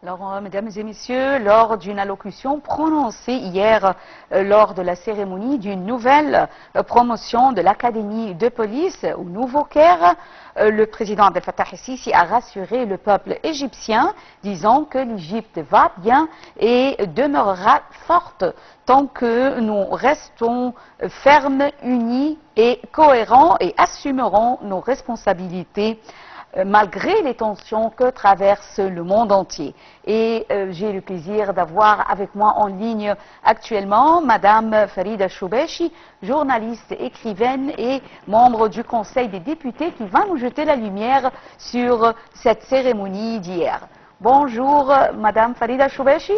Alors, mesdames et messieurs, lors d'une allocution prononcée hier lors de la cérémonie d'une nouvelle promotion de l'Académie de police au Nouveau Caire, le président Abdel Fattah el-Sisi a rassuré le peuple égyptien, disant que l'Égypte va bien et demeurera forte tant que nous restons fermes, unis et cohérents et assumerons nos responsabilités malgré les tensions que traverse le monde entier. Et j'ai le plaisir d'avoir avec moi en ligne actuellement Madame Farida Choubechi, journaliste, écrivaine et membre du Conseil des députés, qui va nous jeter la lumière sur cette cérémonie d'hier. Bonjour Madame Farida Choubechi.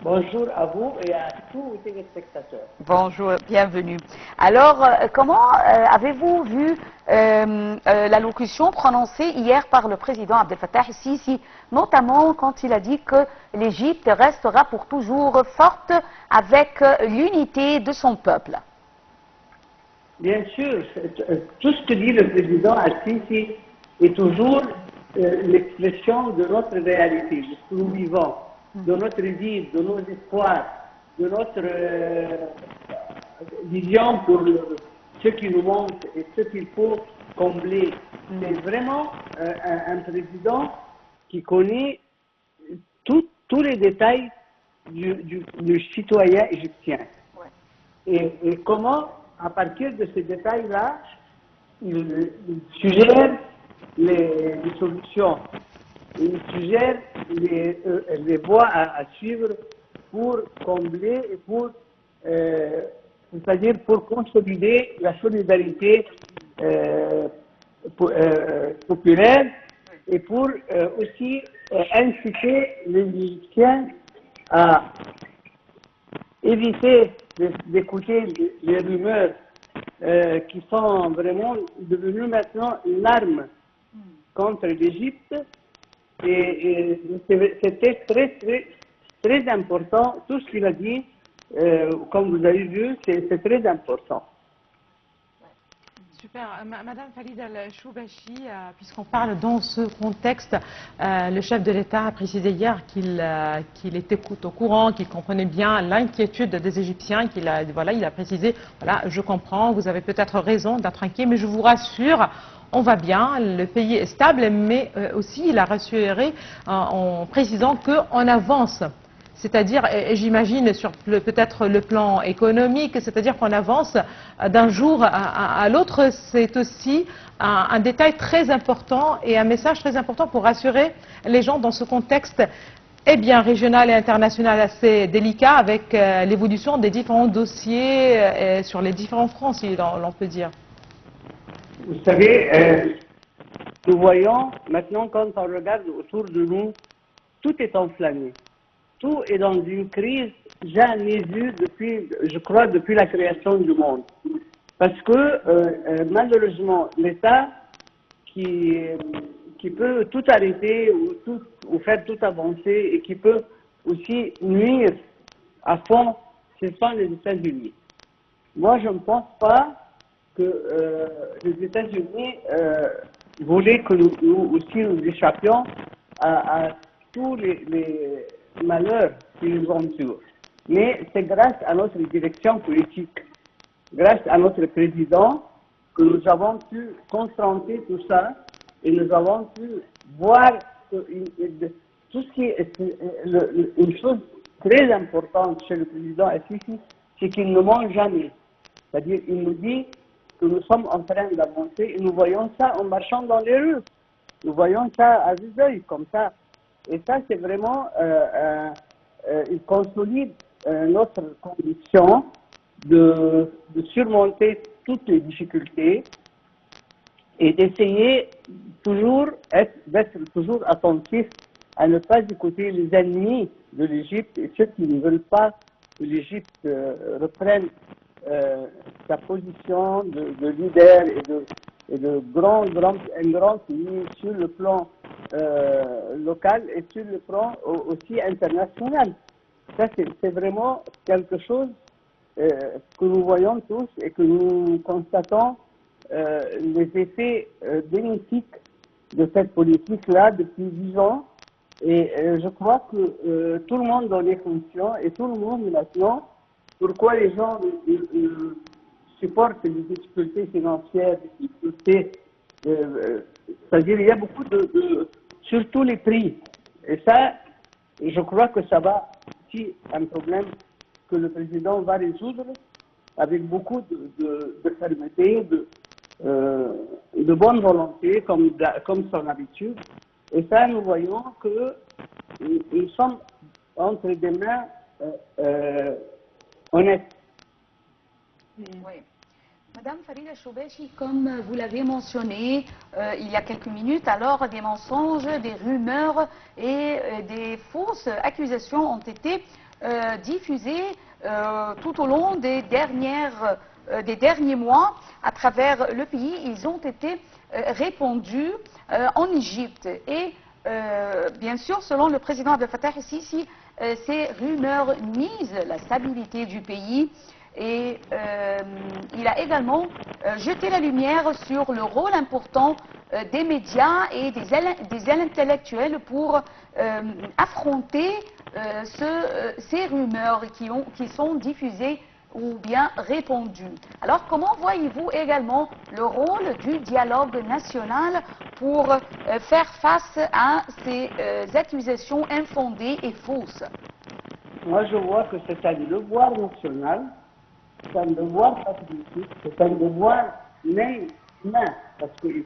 Bonjour à vous et à tous les téléspectateurs. Bonjour, bienvenue. Alors, comment avez-vous vu l'allocution prononcée hier par le président Abdel Fattah el-Sisi, notamment quand il a dit que l'Égypte restera pour toujours forte avec l'unité de son peuple? Bien sûr, tout ce que dit le président al-Sisi est toujours l'expression de notre réalité, de ce que nous vivons, de notre vie, de nos espoirs, de notre vision pour ce qui nous manque et ce qu'il faut combler. C'est vraiment un président qui connaît tous les détails du citoyen égyptien. Et comment, à partir de ces détails-là, il suggère les solutions. Il suggère les voies à suivre pour combler et pour, c'est-à-dire pour consolider la solidarité populaire et pour aussi inciter les Égyptiens à éviter d'écouter les rumeurs qui sont vraiment devenues maintenant une arme contre l'Égypte. Et c'était très important, tout ce qu'il a dit, comme vous avez vu, c'est très important. Super. Madame Farida Choubechi, puisqu'on parle dans ce contexte, le chef de l'État a précisé hier qu'il était au courant, qu'il comprenait bien l'inquiétude des Égyptiens, il a précisé, voilà, je comprends, vous avez peut-être raison d'être inquiet, mais je vous rassure, on va bien, le pays est stable, mais aussi il a rassuré en précisant qu'on avance. C'est-à-dire, j'imagine, sur peut-être le plan économique, c'est-à-dire qu'on avance d'un jour à l'autre. C'est aussi un détail très important et un message très important pour rassurer les gens dans ce contexte régional et international assez délicat avec l'évolution des différents dossiers sur les différents fronts, si l'on peut dire. Vous savez, nous voyons maintenant, quand on regarde autour de nous, tout est enflammé. Tout est dans une crise jamais vue depuis, je crois, depuis la création du monde. Parce que malheureusement, l'État qui peut tout arrêter ou faire tout avancer et qui peut aussi nuire à fond, ce sont les États-Unis. Moi, je ne pense pas que les États-Unis voulaient que nous aussi nous échappions à tous les malheurs qui nous entourent. Mais c'est grâce à notre direction politique, grâce à notre président, que nous avons pu confronter tout ça et nous avons pu voir que tout ce qui est une chose très importante chez le président al-Sisi, c'est qu'il ne ment jamais. C'est-à-dire, il nous dit que nous sommes en train d'avancer et nous voyons ça en marchant dans les rues. Nous voyons ça à vue d'œil, comme ça. Et ça, c'est vraiment, il consolide notre condition de surmonter toutes les difficultés et d'essayer toujours d'être toujours attentif à ne pas écouter les ennemis de l'Égypte et ceux qui ne veulent pas que l'Égypte reprenne sa position de leader et de un grand pays sur le plan local et sur le plan aussi international. Ça, c'est vraiment quelque chose que nous voyons tous et que nous constatons les effets bénéfiques de cette politique-là depuis 10 ans Et je crois que tout le monde en est conscient et tout le monde maintenant, pourquoi les gens supportent les difficultés financières, les difficultés, c'est-à-dire il y a beaucoup surtout les prix. Et ça, je crois que ça va, si un problème que le président va résoudre avec beaucoup de fermeté, de bonne volonté, comme son habitude. Et ça, nous voyons que ils sont entre des mains honnêtes. Oui. Madame Farida Choubechi, comme vous l'avez mentionné il y a quelques minutes, alors des mensonges, des rumeurs et des fausses accusations ont été diffusées tout au long des derniers mois à travers le pays. Ils ont été répandus en Égypte. Et bien sûr, selon le président Abdel Fattah el-Sisi, ces rumeurs misent la stabilité du pays. Et il a également jeté la lumière sur le rôle important des médias et des intellectuels pour affronter ces rumeurs qui sont diffusées ou bien répandues. Alors, comment voyez-vous également le rôle du dialogue national pour faire face à ces accusations infondées et fausses? Moi, je vois que c'est un devoir national. C'est un devoir patriotique, c'est un devoir même humain, parce qu'il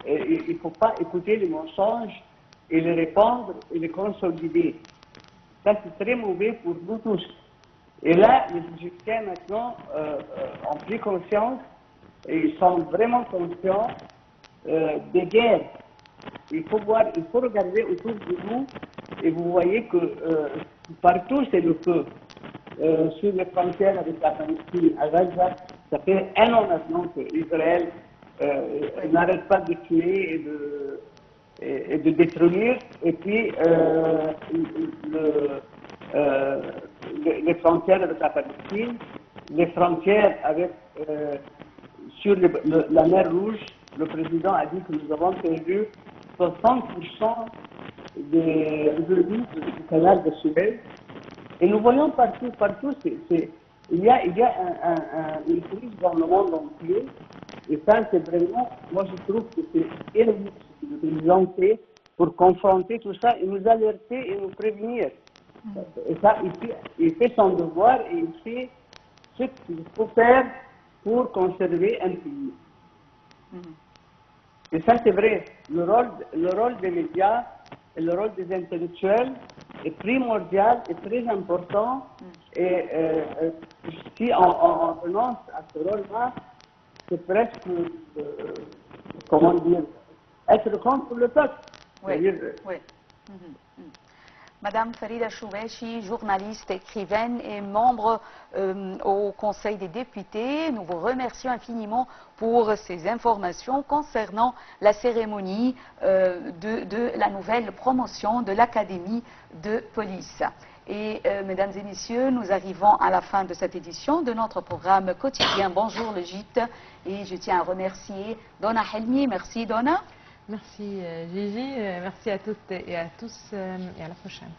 il faut pas écouter les mensonges et les répandre et les consolider. Ça, c'est très mauvais pour nous tous. Et là, les Égyptiens maintenant ont pris conscience et ils sont vraiment conscients des guerres. Il faut regarder autour de nous et vous voyez que partout c'est le feu. Sur les frontières avec la Palestine, à Gaza, ça fait un an maintenant que Israël n'arrête pas de tuer et de détruire. Et puis, les frontières avec la Palestine, les frontières avec, sur la mer Rouge, le président a dit que nous avons perdu 60% des revenus du canal de Suez. Et nous voyons partout, il y a une crise dans le monde entier. Et ça, c'est vraiment, moi je trouve que c'est héroïque ce que le président fait pour confronter tout ça et nous alerter et nous prévenir. Et ça, il fait son devoir et il fait ce qu'il faut faire pour conserver un pays. Et ça, c'est vrai. Le rôle des médias et le rôle des intellectuels est primordial et très important. Et si on renonce à ce rôle-là, c'est presque, comment dire, être contre le peuple. Oui, oui. Madame Farida Choubechi, journaliste, écrivaine et membre au Conseil des députés, nous vous remercions infiniment pour ces informations concernant la cérémonie de la nouvelle promotion de l'Académie de police. Et mesdames et messieurs, nous arrivons à la fin de cette édition de notre programme quotidien Bonjour le Gîte. Et je tiens à remercier Donna Helmi. Merci Donna. Merci Gigi, merci à toutes et à tous et à la prochaine.